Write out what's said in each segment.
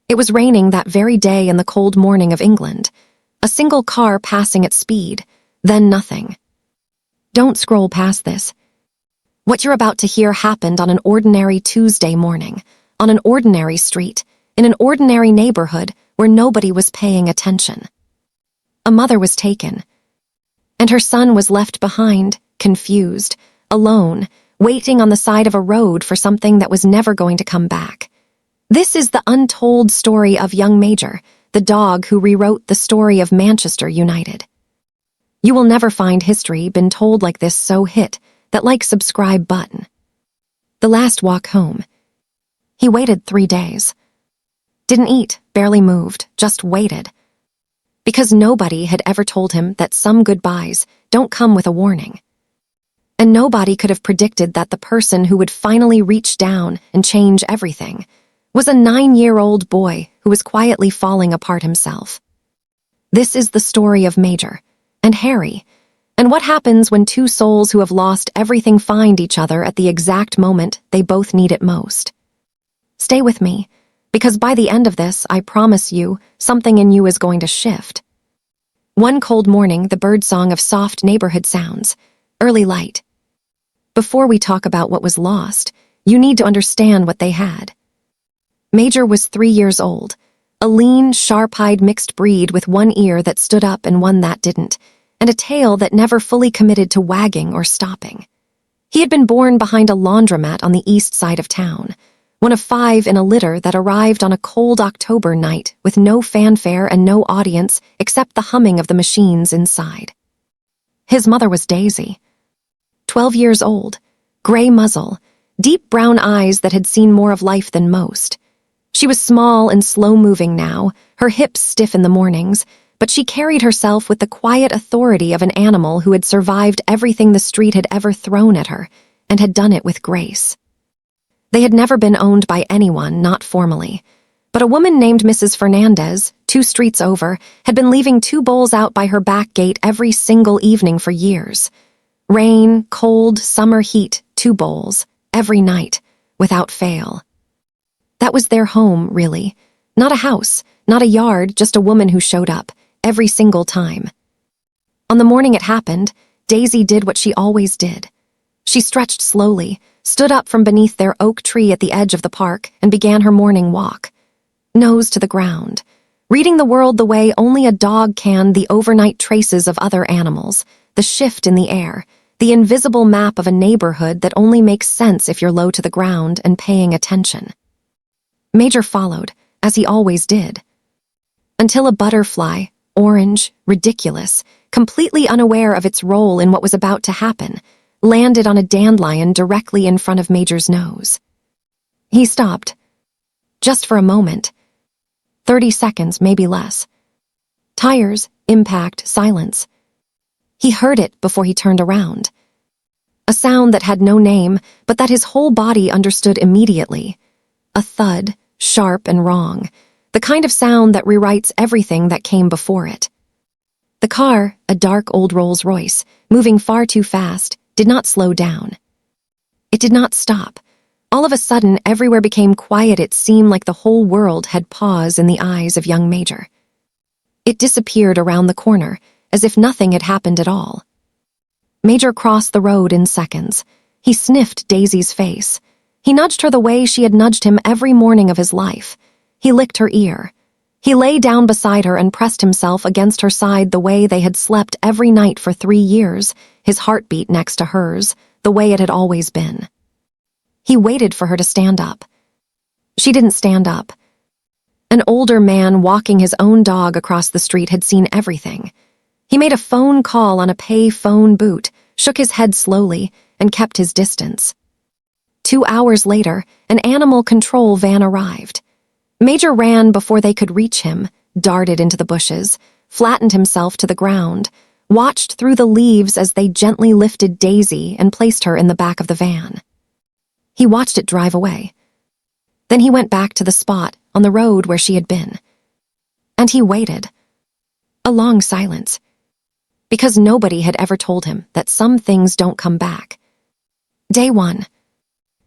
It was raining that very day in the cold morning of England. A single car passing at speed, then nothing. Don't scroll past this. What you're about to hear happened on an ordinary Tuesday morning, on an ordinary street, in an ordinary neighborhood where nobody was paying attention. A mother was taken, and her son was left behind, confused, alone, waiting on the side of a road for something that was never going to come back. This is the untold story of young Major, the dog who rewrote the story of Manchester United. You will never find history been told like this. So hit that like subscribe button. The last walk home. He waited 3 days. Didn't eat, barely moved, just waited. Because nobody had ever told him that some goodbyes don't come with a warning. And nobody could have predicted that the person who would finally reach down and change everything was a 9-year-old boy who was quietly falling apart himself. This is the story of Major and Harry, and what happens when two souls who have lost everything find each other at the exact moment they both need it most. Stay with me, because by the end of this, I promise you, something in you is going to shift. One cold morning, the birdsong of soft neighborhood sounds, early light. Before we talk about what was lost, you need to understand what they had. Major was 3 years old, a lean, sharp-eyed mixed breed with one ear that stood up and one that didn't, and a tail that never fully committed to wagging or stopping. He had been born behind a laundromat on the east side of town, one of 5 in a litter that arrived on a cold October night with no fanfare and no audience except the humming of the machines inside. His mother was Daisy, 12 years old, gray muzzle, deep brown eyes that had seen more of life than most. She was small and slow-moving now, her hips stiff in the mornings, but she carried herself with the quiet authority of an animal who had survived everything the street had ever thrown at her, and had done it with grace. They had never been owned by anyone, not formally, but a woman named Mrs. Fernandez, 2 streets over, had been leaving 2 bowls out by her back gate every single evening for years. Rain, cold, summer heat, 2 bowls, every night, without fail. That was their home, really. Not a house, not a yard, just a woman who showed up, every single time. On the morning it happened, Daisy did what she always did. She stretched slowly, stood up from beneath their oak tree at the edge of the park, and began her morning walk. Nose to the ground, reading the world the way only a dog can, the overnight traces of other animals, the shift in the air, the invisible map of a neighborhood that only makes sense if you're low to the ground and paying attention. Major followed, as he always did. Until a butterfly, orange, ridiculous, completely unaware of its role in what was about to happen, landed on a dandelion directly in front of Major's nose. He stopped. Just for a moment. 30 seconds, maybe less. Tires, impact, silence. He heard it before he turned around. A sound that had no name, but that his whole body understood immediately. A thud, sharp and wrong, the kind of sound that rewrites everything that came before it. The car, a dark old Rolls-Royce, moving far too fast, did not slow down. It did not stop. All of a sudden, everywhere became quiet. It seemed like the whole world had paused in the eyes of young Major. It disappeared around the corner, as if nothing had happened at all. Major crossed the road in seconds. He sniffed Daisy's face. He nudged her the way she had nudged him every morning of his life. He licked her ear. He lay down beside her and pressed himself against her side the way they had slept every night for 3 years, his heartbeat next to hers, the way it had always been. He waited for her to stand up. She didn't stand up. An older man walking his own dog across the street had seen everything. He made a phone call on a pay phone boot, shook his head slowly, and kept his distance. 2 hours later, an animal control van arrived. Major ran before they could reach him, darted into the bushes, flattened himself to the ground, watched through the leaves as they gently lifted Daisy and placed her in the back of the van. He watched it drive away. Then he went back to the spot on the road where she had been. And he waited. A long silence. Because nobody had ever told him that some things don't come back. Day 1.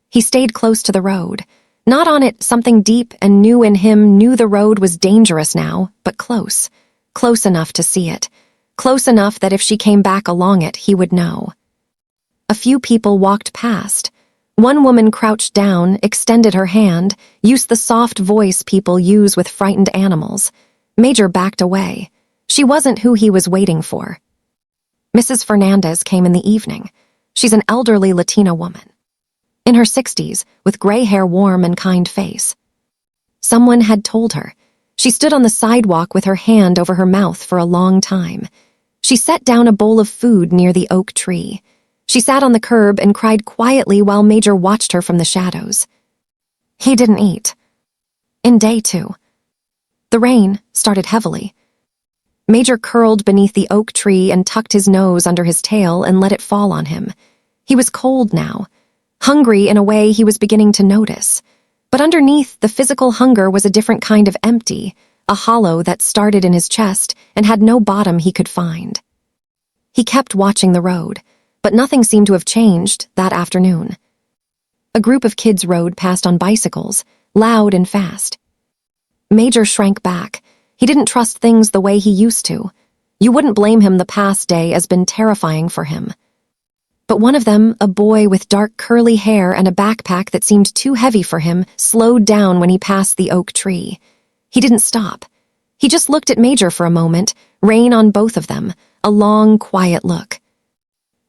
He stayed close to the road, Not on it, something deep and new in him knew the road was dangerous now, but close. Close enough to see it. Close enough that if she came back along it, he would know. A few people walked past. One woman crouched down, extended her hand, used the soft voice people use with frightened animals. Major backed away. She wasn't who he was waiting for. Mrs. Fernandez came in the evening. She's an elderly Latina woman. In her 60s, with gray hair, warm and kind face. Someone had told her. She stood on the sidewalk with her hand over her mouth for a long time. She set down a bowl of food near the oak tree. She sat on the curb and cried quietly while Major watched her from the shadows. He didn't eat. In day 2. The rain started heavily. Major curled beneath the oak tree and tucked his nose under his tail and let it fall on him. He was cold now. Hungry in a way he was beginning to notice. But underneath the physical hunger was a different kind of empty, a hollow that started in his chest and had no bottom he could find. He kept watching the road, but nothing seemed to have changed that afternoon. A group of kids rode past on bicycles, loud and fast. Major shrank back. He didn't trust things the way he used to. You wouldn't blame him, the past day has been terrifying for him. But one of them, a boy with dark curly hair and a backpack that seemed too heavy for him, slowed down when he passed the oak tree. He didn't stop. He just looked at Major for a moment, rain on both of them, a long, quiet look.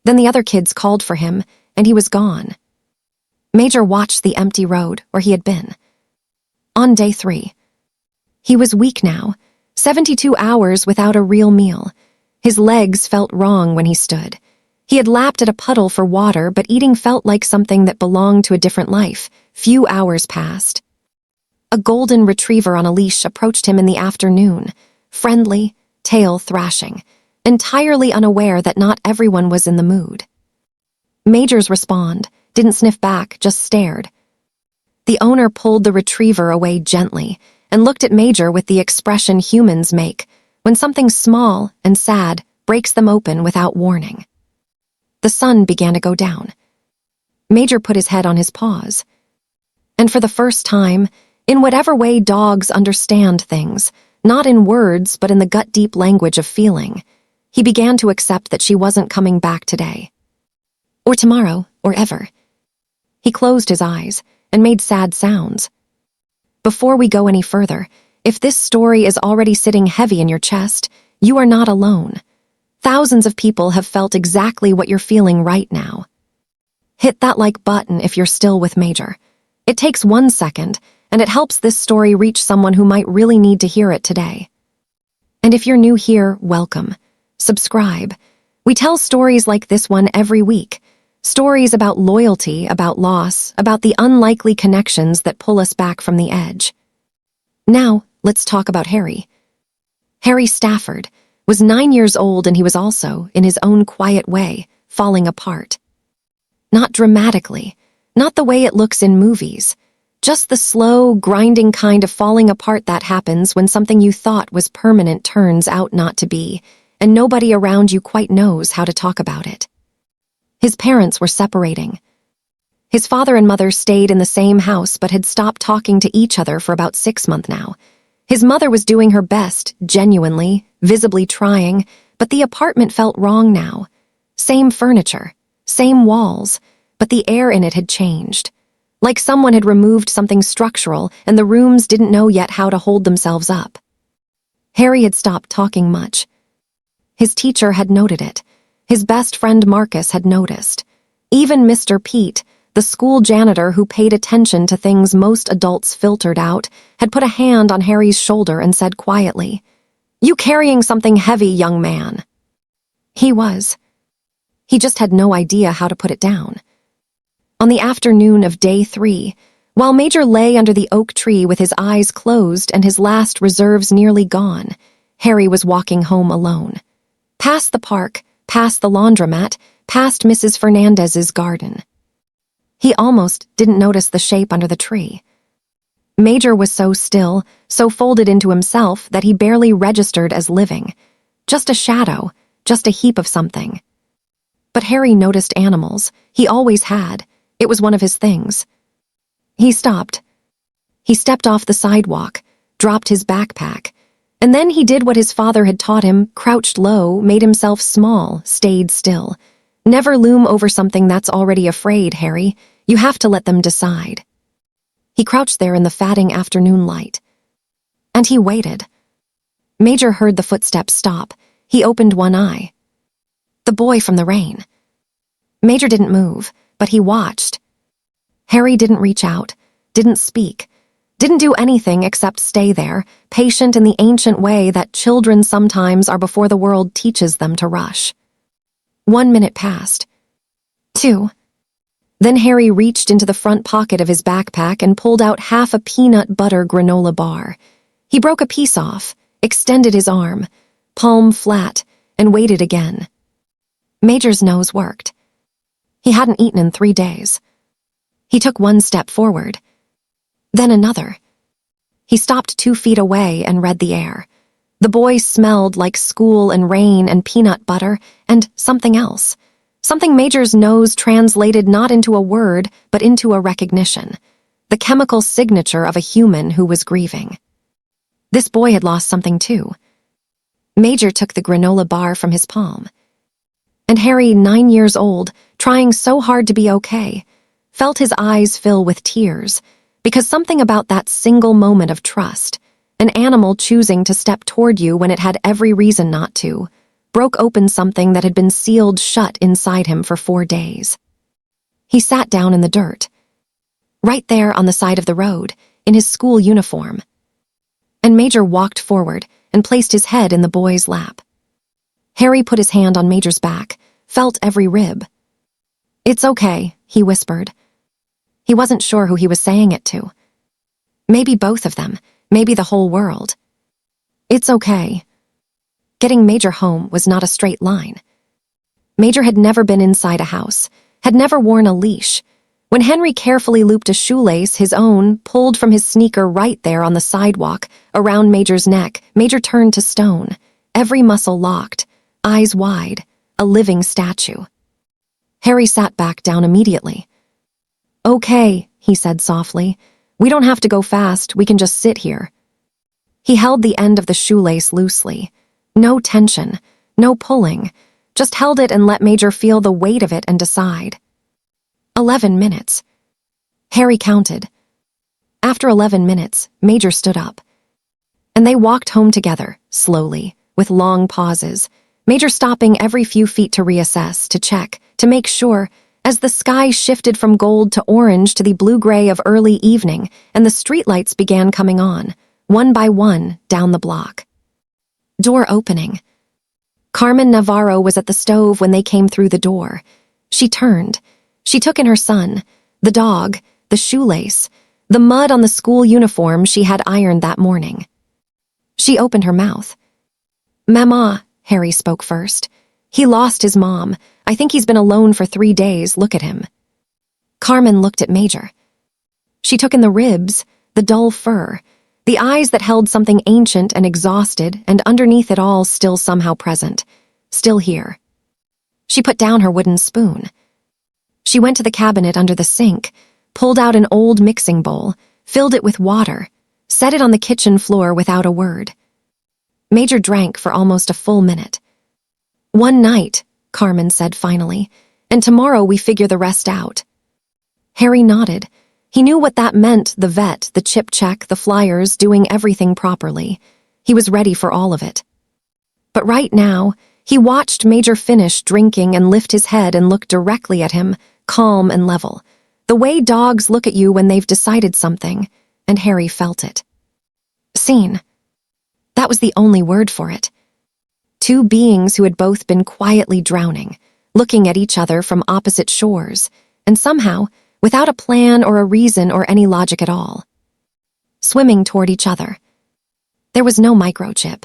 Then the other kids called for him, and he was gone. Major watched the empty road where he had been. On day 3. He was weak now, 72 hours without a real meal. His legs felt wrong when he stood. He had lapped at a puddle for water, but eating felt like something that belonged to a different life. Few hours passed. A golden retriever on a leash approached him in the afternoon, friendly, tail thrashing, entirely unaware that not everyone was in the mood. Major's respond, didn't sniff back, just stared. The owner pulled the retriever away gently and looked at Major with the expression humans make when something small and sad breaks them open without warning. The sun began to go down. Major put his head on his paws. And for the first time, in whatever way dogs understand things, not in words but in the gut-deep language of feeling, he began to accept that she wasn't coming back today. Or tomorrow, or ever. He closed his eyes and made sad sounds. Before we go any further, if this story is already sitting heavy in your chest, you are not alone. Thousands of people have felt exactly what you're feeling right now. Hit that like button if you're still with Major. It takes 1 second, and it helps this story reach someone who might really need to hear it today. And if you're new here, welcome. Subscribe. We tell stories like this one every week. Stories about loyalty, about loss, about the unlikely connections that pull us back from the edge. Now, let's talk about Harry. Harry Stafford was 9 years old, and he was also, in his own quiet way, falling apart. Not dramatically, not the way it looks in movies, just the slow, grinding kind of falling apart that happens when something you thought was permanent turns out not to be, and nobody around you quite knows how to talk about it. His parents were separating. His father and mother stayed in the same house but had stopped talking to each other for about 6 months now. His mother was doing her best, genuinely, visibly trying, but the apartment felt wrong now. Same furniture, same walls, but the air in it had changed. Like someone had removed something structural and the rooms didn't know yet how to hold themselves up. Harry had stopped talking much. His teacher had noted it. His best friend Marcus had noticed. Even Mr. Pete, the school janitor who paid attention to things most adults filtered out, had put a hand on Harry's shoulder and said quietly, "You carrying something heavy, young man." He was. He just had no idea how to put it down. On the afternoon of day 3, while Major lay under the oak tree with his eyes closed and his last reserves nearly gone, Harry was walking home alone. Past the park, past the laundromat, past Mrs. Fernandez's garden. He almost didn't notice the shape under the tree. Major was so still, so folded into himself that he barely registered as living. Just a shadow, just a heap of something. But Harry noticed animals. He always had. It was one of his things. He stopped, He stepped off the sidewalk, dropped his backpack, and then he did what his father had taught him, crouched low, made himself small, stayed still. Never loom over something that's already afraid, Harry. You have to let them decide. He crouched there in the fatting afternoon light. And he waited. Major heard the footsteps stop. He opened one eye. The boy from the rain. Major didn't move, but he watched. Harry didn't reach out, didn't speak, didn't do anything except stay there, patient in the ancient way that children sometimes are before the world teaches them to rush. 1 minute passed. 2. Then Harry reached into the front pocket of his backpack and pulled out half a peanut butter granola bar. He broke a piece off, extended his arm, palm flat, and waited again. Major's nose worked. He hadn't eaten in 3 days. He took 1 step forward, then another. He stopped 2 feet away and read the air. The boy smelled like school and rain and peanut butter and something else. Something Major's nose translated not into a word, but into a recognition. The chemical signature of a human who was grieving. This boy had lost something too. Major took the granola bar from his palm. And Harry, 9 years old, trying so hard to be okay, felt his eyes fill with tears, because something about that single moment of trust, an animal choosing to step toward you when it had every reason not to, broke open something that had been sealed shut inside him for 4 days. He sat down in the dirt, right there on the side of the road, in his school uniform. And Major walked forward and placed his head in the boy's lap. Harry put his hand on Major's back, felt every rib. "It's okay," he whispered. He wasn't sure who he was saying it to. Maybe both of them, maybe the whole world. It's okay. Getting Major home was not a straight line. Major had never been inside a house, had never worn a leash. When Henry carefully looped a shoelace, his own, pulled from his sneaker right there on the sidewalk, around Major's neck, Major turned to stone, every muscle locked, eyes wide, a living statue. Harry sat back down immediately. "Okay," he said softly. "We don't have to go fast, we can just sit here." He held the end of the shoelace loosely. No tension, no pulling, just held it and let Major feel the weight of it and decide. 11 minutes. Harry counted. After 11 minutes, Major stood up. And they walked home together, slowly, with long pauses, Major stopping every few feet to reassess, to check, to make sure, as the sky shifted from gold to orange to the blue-gray of early evening, and the streetlights began coming on, one by one, down the block. Door opening. Carmen Navarro was at the stove when they came through the door. She turned. She took in her son, the dog, the shoelace, the mud on the school uniform she had ironed that morning. She opened her mouth. "Mama," Harry spoke first. "He lost his mom. I think he's been alone for 3 days. Look at him." Carmen looked at Major. She took in the ribs, the dull fur, the eyes that held something ancient and exhausted, and underneath it all still somehow present, still here. She put down her wooden spoon. She went to the cabinet under the sink, pulled out an old mixing bowl, filled it with water, set it on the kitchen floor without a word. Major drank for almost a full minute. "One night," Carmen said finally, "and tomorrow we figure the rest out." Harry nodded. He knew what that meant, the vet, the chip check, the flyers, doing everything properly. He was ready for all of it. But right now, he watched Major finish drinking and lift his head and look directly at him, calm and level. The way dogs look at you when they've decided something, and Harry felt it. Scene. That was the only word for it. 2 beings who had both been quietly drowning, looking at each other from opposite shores, and somehow, without a plan or a reason or any logic at all, swimming toward each other. There was no microchip.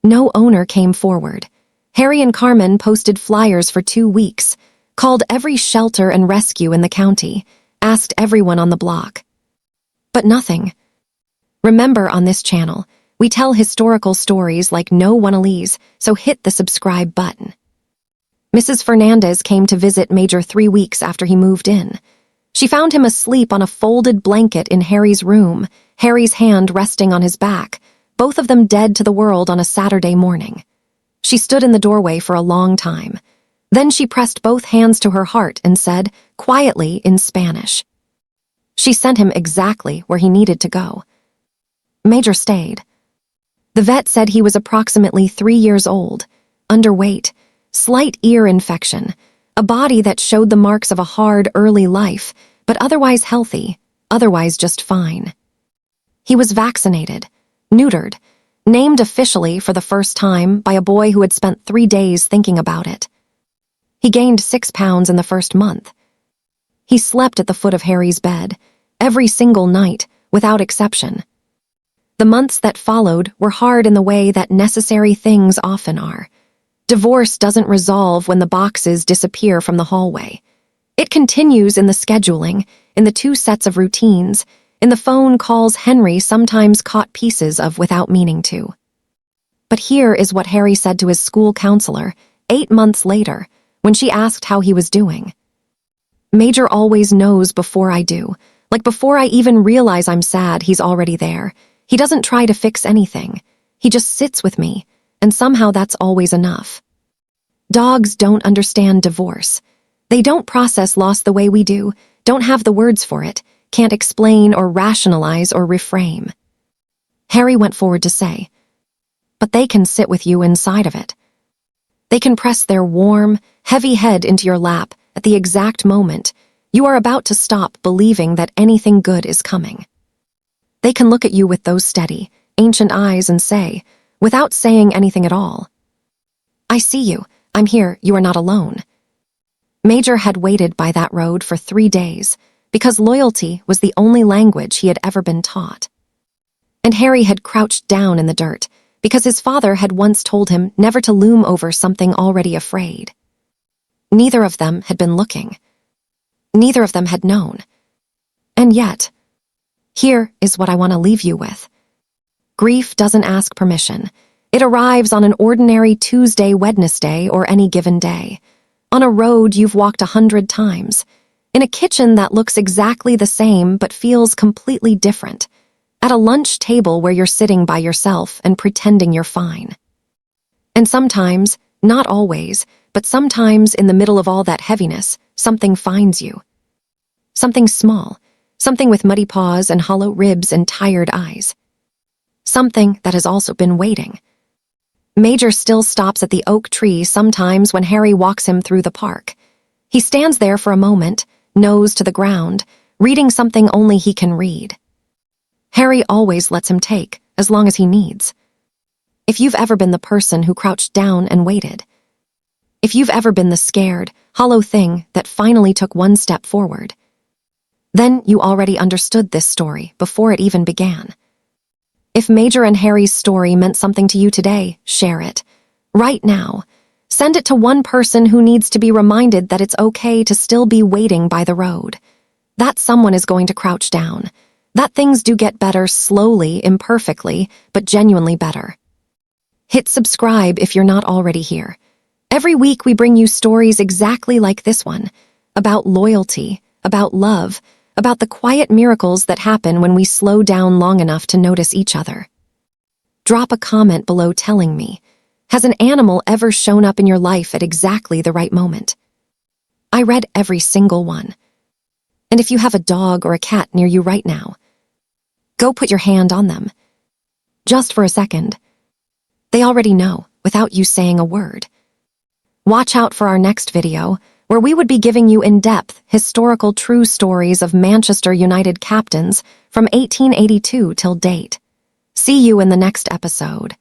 No owner came forward. Harry and Carmen posted flyers for 2 weeks, called every shelter and rescue in the county, asked everyone on the block. But nothing. Remember, on this channel, we tell historical stories like no one-a-lease, so hit the subscribe button. Mrs. Fernandez came to visit Major 3 weeks after he moved in. She found him asleep on a folded blanket in Harry's room, Harry's hand resting on his back, both of them dead to the world on a Saturday morning. She stood in the doorway for a long time. Then she pressed both hands to her heart and said, quietly in Spanish. She sent him exactly where he needed to go. Major stayed. The vet said he was approximately 3 years old, underweight, slight ear infection, a body that showed the marks of a hard, early life, but otherwise healthy, otherwise just fine. He was vaccinated, neutered, named officially for the first time by a boy who had spent 3 days thinking about it. He gained 6 pounds in the first month. He slept at the foot of Harry's bed, every single night, without exception. The months that followed were hard in the way that necessary things often are. Divorce doesn't resolve when the boxes disappear from the hallway. It continues in the scheduling, in the 2 sets of routines, in the phone calls Henry sometimes caught pieces of without meaning to. But here is what Harry said to his school counselor 8 months later, when she asked how he was doing. Major always knows before I do. Like before I even realize I'm sad, he's already there. He doesn't try to fix anything. He just sits with me, and somehow that's always enough. Dogs don't understand divorce. They don't process loss the way we do, don't have the words for it, can't explain or rationalize or reframe. Harry went forward to say, but they can sit with you inside of it. They can press their warm, heavy head into your lap at the exact moment you are about to stop believing that anything good is coming. They can look at you with those steady, ancient eyes and say, without saying anything at all, I see you, I'm here, you are not alone. Major had waited by that road for 3 days because loyalty was the only language he had ever been taught. And Harry had crouched down in the dirt because his father had once told him never to loom over something already afraid. Neither of them had been looking. Neither of them had known. And yet, here is what I want to leave you with. Grief doesn't ask permission. It arrives on an ordinary Tuesday, Wednesday, or any given day. On a road you've walked 100 times. In a kitchen that looks exactly the same but feels completely different. At a lunch table where you're sitting by yourself and pretending you're fine. And sometimes, not always, but sometimes in the middle of all that heaviness, something finds you. Something small, something with muddy paws and hollow ribs and tired eyes. Something that has also been waiting. Major still stops at the oak tree sometimes when Harry walks him through the park. He stands there for a moment, nose to the ground, reading something only he can read. Harry always lets him take, as long as he needs. If you've ever been the person who crouched down and waited, if you've ever been the scared, hollow thing that finally took one step forward, then you already understood this story before it even began. If Major and Harry's story meant something to you today, share it. Right now. Send it to one person who needs to be reminded that it's okay to still be waiting by the road. That someone is going to crouch down. That things do get better slowly, imperfectly, but genuinely better. Hit subscribe if you're not already here. Every week we bring you stories exactly like this one, about loyalty, about love, about the quiet miracles that happen when we slow down long enough to notice each other. Drop a comment below telling me, has an animal ever shown up in your life at exactly the right moment? I read every single one. And if you have a dog or a cat near you right now, go put your hand on them. Just for a second. They already know, without you saying a word. Watch out for our next video, where we would be giving you in-depth, historical true stories of Manchester United captains from 1882 till date. See you in the next episode.